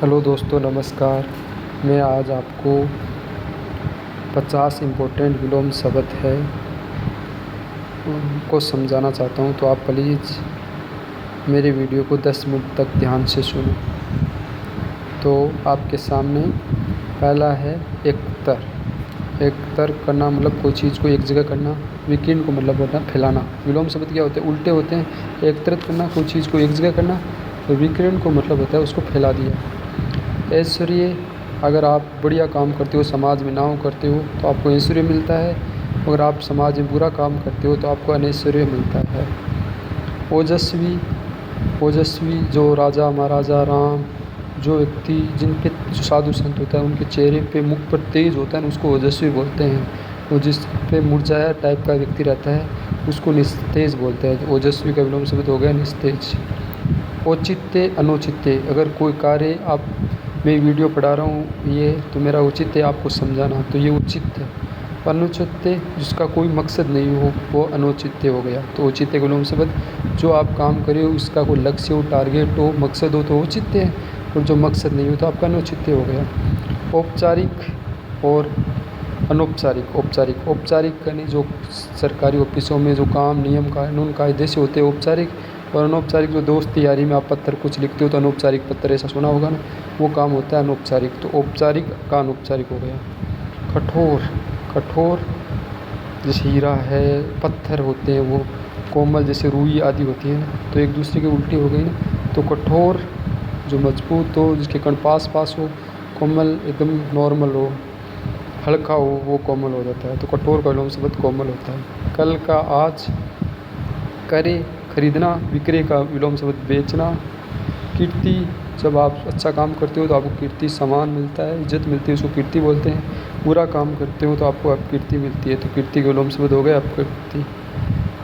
Hello दोस्तों, नमस्कार। मैं आज आपको 50 इम्पोर्टेंट विलोम शब्द है उनको समझाना चाहता हूँ। तो आप प्लीज़ मेरे वीडियो को 10 मिनट तक ध्यान से सुनो। तो आपके सामने पहला है एकतर। एकतर करना मतलब कोई चीज़ को एक जगह करना। विकीर्ण को मतलब होता है फैलाना। विलोम शब्द क्या होते हैं? उल्टे होते हैं। एकत्रित करना, कोई चीज़ को एक जगह करना। तो विकीर्ण को मतलब होता है उसको फैला दिया। ऐश्वर्य, अगर आप बढ़िया काम करते हो, समाज में नाम करते हो तो आपको ऐश्वर्य मिलता है। अगर आप समाज में बुरा काम करते हो तो आपको अनैश्वर्य मिलता है। ओजस्वी, ओजस्वी जो राजा महाराजा राम, जो व्यक्ति जिन पे जो साधु संत होता है उनके चेहरे पे मुख पर तेज होता है उसको ओजस्वी बोलते हैं। और जिस पे मुरझाया टाइप का व्यक्ति रहता है उसको निस्तेज बोलते हैं। तो ओजस्वी का विलोम शब्द हो गया निस्तेज। औचित्य अनौचित्य, अगर कोई कार्य आप मैं वीडियो पढ़ा रहा हूँ ये तो मेरा औचित्य आपको समझाना, तो ये उचित है। अनुचित्य जिसका कोई मकसद नहीं हो वो अनौचित्य हो गया। तो औचित्य का विलोम शब्द जो आप काम करे हो उसका कोई लक्ष्य हो, टारगेट हो, मकसद हो तो औचित्य है, और जो मकसद नहीं हो तो आपका अनौचित्य हो गया। औपचारिक और अनौपचारिक। औपचारिक, औपचारिक यानी जो सरकारी ऑफिसों में जो काम नियम कानून कायदे से होते हैं औपचारिक। और अनौपचारिक जो दोस्ती यारी में आप पत्र कुछ लिखते हो तो अनौपचारिक पत्र, ऐसा सुना होगा ना, वो काम होता है अनौपचारिक। तो औपचारिक का अनौपचारिक हो गया। कठोर, कठोर जैसे हीरा है, पत्थर होते हैं वो कोमल जैसे रुई आदि होती है ना, तो एक दूसरे की उल्टी हो गई ना। तो कठोर जो मजबूत हो, जिसके कण पास पास हो, कोमल एकदम नॉर्मल हो, हल्का हो, वो कोमल हो जाता है। तो कठोर का विलोम शब्द कोमल होता है। कल का आज, करे खरीदना, विक्रय का विलोम शब्द बेचना। कीर्ति, जब आप अच्छा काम करते हो तो आपको कीर्ति सम्मान मिलता है, इज्जत मिलती है, उसको कीर्ति बोलते हैं। बुरा काम करते हो तो आपको अपकीर्ति मिलती है, तो कीर्ति का विलोम शब्द हो गया अपकीर्ति।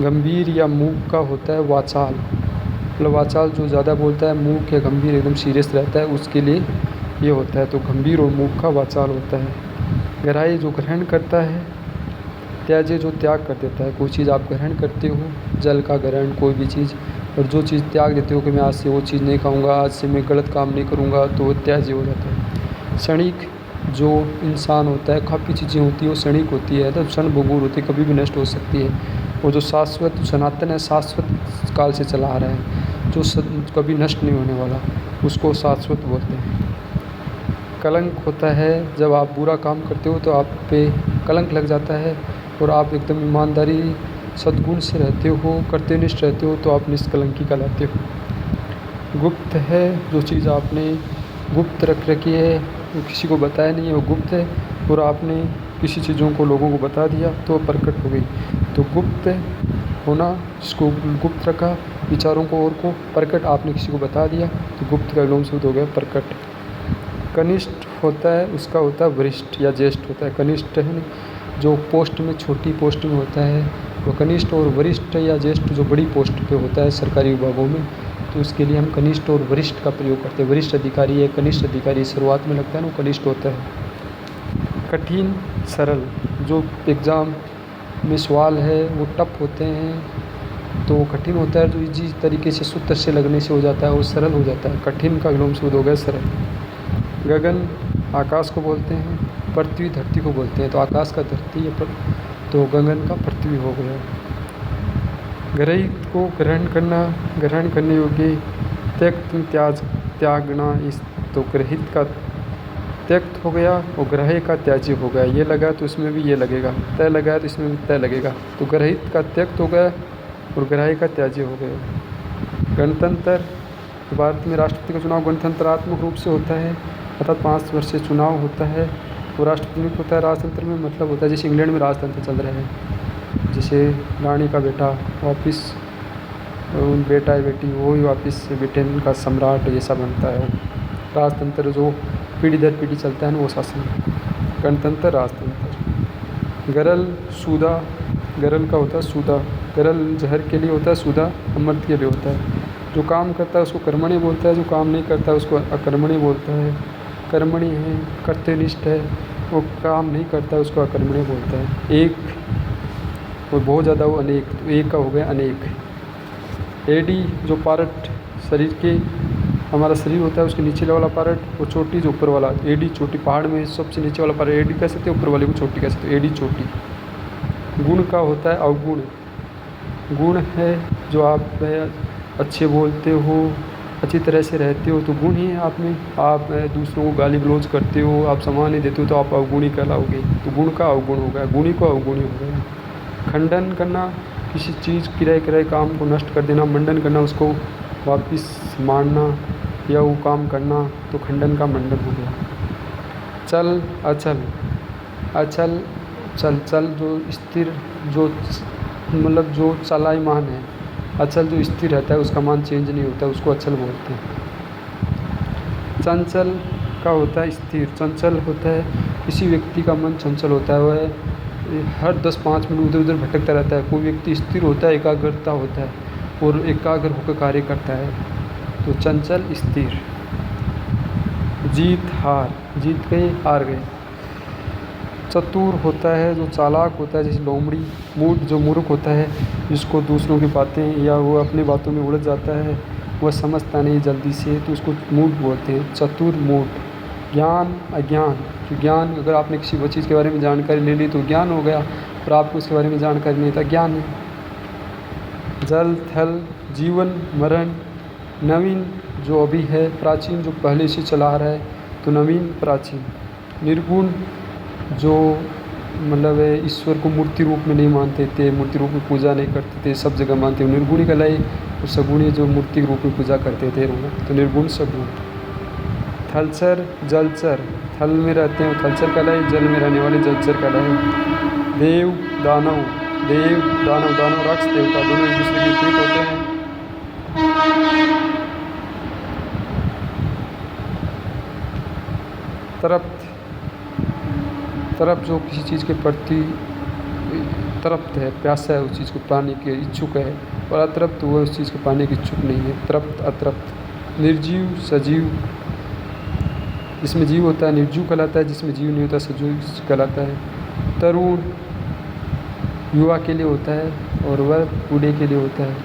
गंभीर या मूक का होता है वाचाल, मतलब वाचाल जो ज़्यादा बोलता है, मूक या गंभीर एकदम सीरियस रहता है उसके लिए ये होता है। तो गंभीर और मूक का वाचाल होता है। गहराई जो ग्रहण करता है। त्याज्य जो त्याग कर देता है, कोई चीज़ आप ग्रहण करते हो, जल का ग्रहण कोई भी चीज़, और जो चीज़ त्याग देते हो कि मैं आज से वो चीज़ नहीं खाऊंगा, आज से मैं गलत काम नहीं करूंगा, तो वो त्याज्य हो जाता है। क्षणिक, जो इंसान होता है, काफ़ी चीज़ें होती है वो क्षणिक होती है, तो क्षण भंगुर होती है, कभी भी नष्ट हो सकती है। और जो शाश्वत सनातन है, शाश्वत काल से चला आ रहा है, जो कभी नष्ट नहीं होने वाला, उसको शाश्वत बोलते हैं। कलंक होता है, जब आप बुरा काम करते हो तो आप पे कलंक लग जाता है और आप एकदम ईमानदारी सद्गुण से रहते हो, कर्तव्यनिष्ठ रहते हो, तो आप निष्कलंकी कहलाते हो। गुप्त है, जो चीज़ आपने गुप्त रख रखी है, वो किसी को बताया नहीं है, वो गुप्त है, और आपने किसी चीज़ों को लोगों को बता दिया तो प्रकट हो गई। तो गुप्त होना, जिसको गुप्त रखा, विचारों को और को प्रकट आपने किसी को बता दिया, तो गुप्त का विलोम शब्द हो गया प्रकट। कनिष्ठ होता है, उसका होता है वरिष्ठ या ज्येष्ठ होता है। कनिष्ठ है जो पोस्ट में, छोटी पोस्ट में होता है वो कनिष्ठ, और वरिष्ठ या ज्येष्ठ जो बड़ी पोस्ट पे होता है सरकारी विभागों में, तो उसके लिए हम कनिष्ठ और वरिष्ठ का प्रयोग करते हैं। वरिष्ठ अधिकारी है, कनिष्ठ अधिकारी शुरुआत में लगता है ना, वो कनिष्ठ होता है। कठिन सरल, जो एग्ज़ाम में सवाल है वो टफ होते हैं तो वो कठिन होता है, जो इजी तरीके से सूत्र से लगने से हो जाता है वो सरल हो जाता है। कठिन का विलोम शब्द हो गया सरल। गगन आकाश को बोलते हैं, पृथ्वी धरती को बोलते हैं, तो आकाश का धरती है, तो गगन का पृथ्वी हो गया। ग्रहित को ग्रहण करना, ग्रहण करने योग्य। त्यक्त त्याज, त्यागना, इस तो ग्रहित का त्यक्त हो गया और ग्रह का त्याज्य हो गया। ये लगा तो इसमें भी ये लगेगा, तय लगा तो इसमें भी तय लगेगा। तो ग्रहित का त्यक्त हो गया और ग्रह का त्याज्य हो गया। गणतंत्र, भारत में राष्ट्रपति का चुनाव गणतंत्रात्मक रूप से होता है, अर्थात 5 वर्ष से चुनाव होता है। वो राष्ट्रपति नियुक्त होता है। राजतंत्र में मतलब होता है जैसे इंग्लैंड में राजतंत्र चल रहा है, जैसे रानी का बेटा वापिस, बेटा है बेटी वो ही वापिस ब्रिटेन का सम्राट जैसा बनता है। राजतंत्र जो पीढ़ी दर पीढ़ी चलता है ना, वो शासन। गणतंत्र, राजतंत्र। गरल, सूदा, गरल का होता है सूदा। गरल जहर के लिए होता है, सूदा अमृत के लिए होता है। जो काम करता है उसको कर्मणि बोलता है, जो काम नहीं करता है उसको अकर्मणि बोलता है। कर्मणि है, कर्तव्यनिष्ठ है, वो काम नहीं करता है उसको अकर्मणि बोलता है। एक और बहुत ज़्यादा वो अनेक, तो एक का हो गया अनेक। एडी, जो पार्ट शरीर के हमारा शरीर होता है उसके नीचे वाला पार्ट, वो चोटी जो ऊपर वाला एडी चोटी, पहाड़ में सबसे नीचे वाला पार्ट एडी कह सकते हैं, ऊपर वाले को चोटी कह सकते हैं, एडी चोटी। गुण का होता है अवगुण। गुण है जो आप अच्छे बोलते हो, अच्छी तरह से रहते हो तो गुण ही है आप में। आप दूसरों को गाली गलौज करते हो, आप सम्मान नहीं देते हो तो आप अवगुणी कहलाओगे। तो गुण का अवगुण हो गया, गुणी को अवगुणी हो गया। खंडन करना, किसी चीज़ किराए काम को नष्ट कर देना, मंडन करना, उसको वापस मारना या वो काम करना, तो खंडन का मंडन हो गया। चल अचल, अचल चल चल जो स्थिर, जो मतलब जो चलायमान है। अचल जो स्थिर रहता है उसका मान चेंज नहीं होता है, उसको अचल बोलते हैं। चंचल का होता है स्थिर। चंचल होता है किसी व्यक्ति का मन चंचल होता है, वह हर 10-5 मिनट इधर उधर भटकता रहता है। कोई व्यक्ति स्थिर होता है, एकाग्रता होता है और एकाग्र होकर कार्य करता है, तो चंचल स्थिर। जीत हार, जीत गए हार गए। चतुर होता है जो चालाक होता है, जैसे लोमड़ी। मूढ़ जो मूर्ख होता है, जिसको दूसरों की बातें या वो अपनी बातों में उलझ जाता है, वह समझता नहीं जल्दी से, तो उसको मूढ़ बोलते हैं, चतुर मूढ़। ज्ञान अज्ञान, तो ज्ञान अगर आपने किसी वो चीज़ के बारे में जानकारी ले ली तो ज्ञान हो गया, और आपको उसके बारे में जानकारी नहीं था, ज्ञान है। जल थल जीवन मरण। नवीन जो अभी है, प्राचीन जो पहले से चला आ रहा है, तो नवीन प्राचीन। निर्गुण जो मतलब ईश्वर को मूर्ति रूप में नहीं मानते थे, मूर्ति रूप में पूजा नहीं करते थे, सब जगह मानते हैं। निर्गुणी कहलाए, और सगुणी जो मूर्ति रूप में पूजा करते थे, तो निर्गुण सगुण। थलचर जलचर, थल में रहते हैं थलचर कहलाए, जल में रहने वाले जलचर कहलाए। देव दानव, देव दानव, दानव राक्षस देवता दोनों एक दूसरे के विपरीत होते हैं। तृप्त, तड़प जो किसी चीज़ के प्रति तृप्त है, प्यासा है, उस चीज़ को पाने के इच्छुक है, और अतृप्त वो उस चीज़ को पाने के इच्छुक नहीं है। तृप्त अतृप्त। निर्जीव सजीव, जिसमें जीव होता है निर्जीव कहलाता है, जिसमें जीव नहीं होता सजीव कहलाता है। तरुण युवा के लिए होता है और वह बूढ़े के लिए होता है।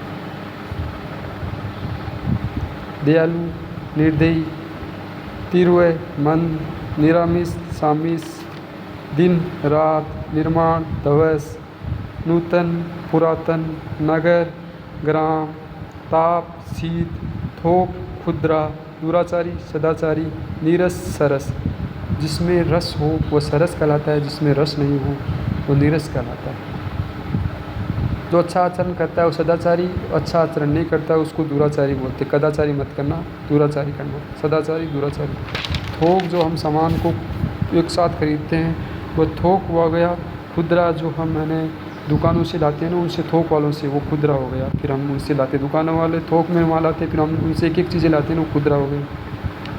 दयालु निर्दयी। तीव्र मन, निरामिष सामिष। दिन रात, निर्माण दिवस, नूतन पुरातन, नगर ग्राम, ताप शीत, थोक खुदरा, दुराचारी सदाचारी। नीरस सरस, जिसमें रस हो वह सरस कहलाता है, जिसमें रस नहीं हो वो नीरस कहलाता है। जो अच्छा आचरण करता है वो सदाचारी, अच्छा आचरण नहीं करता है उसको दुराचारी बोलते। कदाचारी मत करना, दुराचारी करना, सदाचारी दुराचारी। थोक जो हम सामान को एक साथ खरीदते हैं वो थोक हो गया। खुदरा जो हम दुकानों से लाते हैं ना, उनसे थोक वालों से, वो खुदरा हो गया। फिर हम उनसे लाते, दुकानों वाले थोक में माल लाते, फिर हम उनसे एक एक चीज़ें लाते हैं, वो खुदरा हो गई।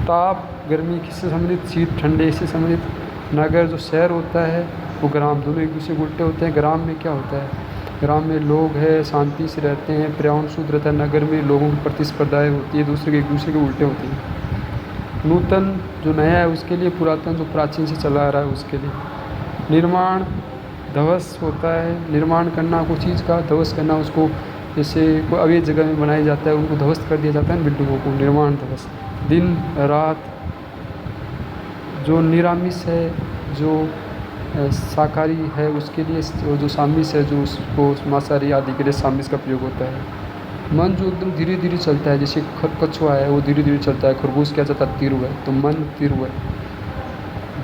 ताप गर्मी किससे संबंधित, शीत ठंडे से संबंधित। नगर जो शहर होता है वो ग्राम, दोनों एक दूसरे के उल्टे होते हैं। ग्राम में क्या होता है, ग्राम में लोग है शांति से रहते हैं, पर्यावरण शुद्ध रहता है। नगर में लोगों की प्रतिस्पर्धाएँ होती है, दूसरे के एक दूसरे के उल्टे होती हैं। नूतन जो नया है उसके लिए, पुरातन जो प्राचीन से चला आ रहा है उसके लिए। निर्माण ध्वस होता है, निर्माण करना कोई चीज़ का, ध्वस करना उसको, जैसे कोई अवैध जगह में बनाया जाता है उनको ध्वस्त कर दिया जाता है बिल्डिंगों को, निर्माण ध्वस। दिन रात जो निरामिष है, जो शाकाहारी है उसके लिए, जो सामिष है जो उसको मांसाहारी आदि के लिए सामिष का प्रयोग होता है। मन जो एकदम धीरे धीरे चलता है, जैसे कछुआ है वो धीरे धीरे चलता है, खरगोश क्या चलता है, तीर है, तो मन तीर है।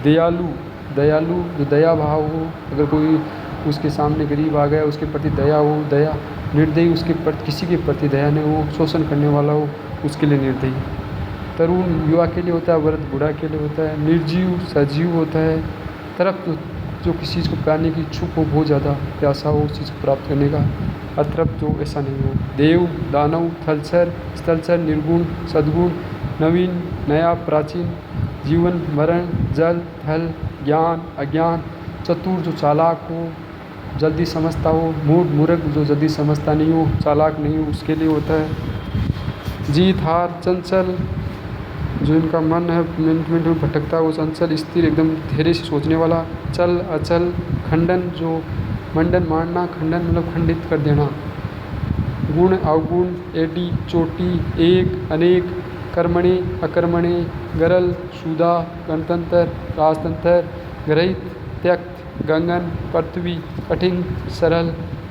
दयालु, दयालु जो दया भाव हो, अगर कोई उसके सामने गरीब आ गया उसके प्रति दया हो, दया। निर्दयी उसके प्रति, किसी के प्रति दया नहीं हो, शोषण करने वाला हो उसके लिए निर्दयी। तरुण युवा के लिए होता है, वृद्ध बूढ़ा के लिए होता है। निर्जीव सजीव होता है। तृप्त जो किसी चीज़ को पाने की इच्छुक हो, बहुत ज़्यादा प्यासा हो उस चीज़ को प्राप्त करने का। अतृप्त जो ऐसा नहीं हो। देव दानव, थलचर स्थलचर, निर्गुण सद्गुण, नवीन नया प्राचीन, जीवन मरण, जल थल, ज्ञान अज्ञान। चतुर जो चालाक हो, जल्दी समझता हो। मूढ़ मूर्ख जो जल्दी समझता नहीं हो, चालाक नहीं हो, उसके लिए होता है। जीत हार चंचल, जो इनका मन है मिनट मिनट में भटकता है वो चंचल। स्थिर एकदम धैर्य से सोचने वाला। चल अचल। खंडन जो मंडन मारना, खंडन मतलब खंडित कर देना। गुण अवगुण, एडी चोटी, एक अनेक, कर्मणि अकर्मणि गरल सुधा गणतंत्र राजतंत्र ग्रहित त्यक्त गंगन पृथ्वी कठिन सरल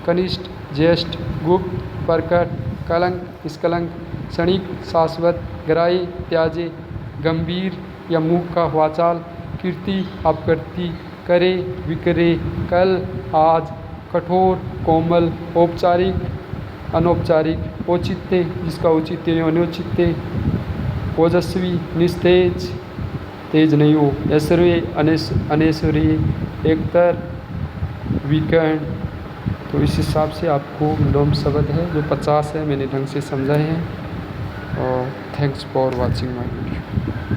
कनिष्ठ ज्येष्ठ गुप्त प्रकट कलंक निष्कलंक क्षणिक शाश्वत ग्राही त्याजे गंभीर या मुख का वाचाल कीर्ति अपकृति करे विकरे कल आज कठोर कोमल औपचारिक अनौपचारिक औचित्य जिसका औचित्य अनौचित्य ओजस्वी निस्तेज तेज नहीं हो ऐश्वर्य अनैश्वर्य एकतर वीकेंड। तो इस हिसाब से आपको विलोम शब्द है जो 50 है मैंने ढंग से समझाए हैं। और thanks for watching my video.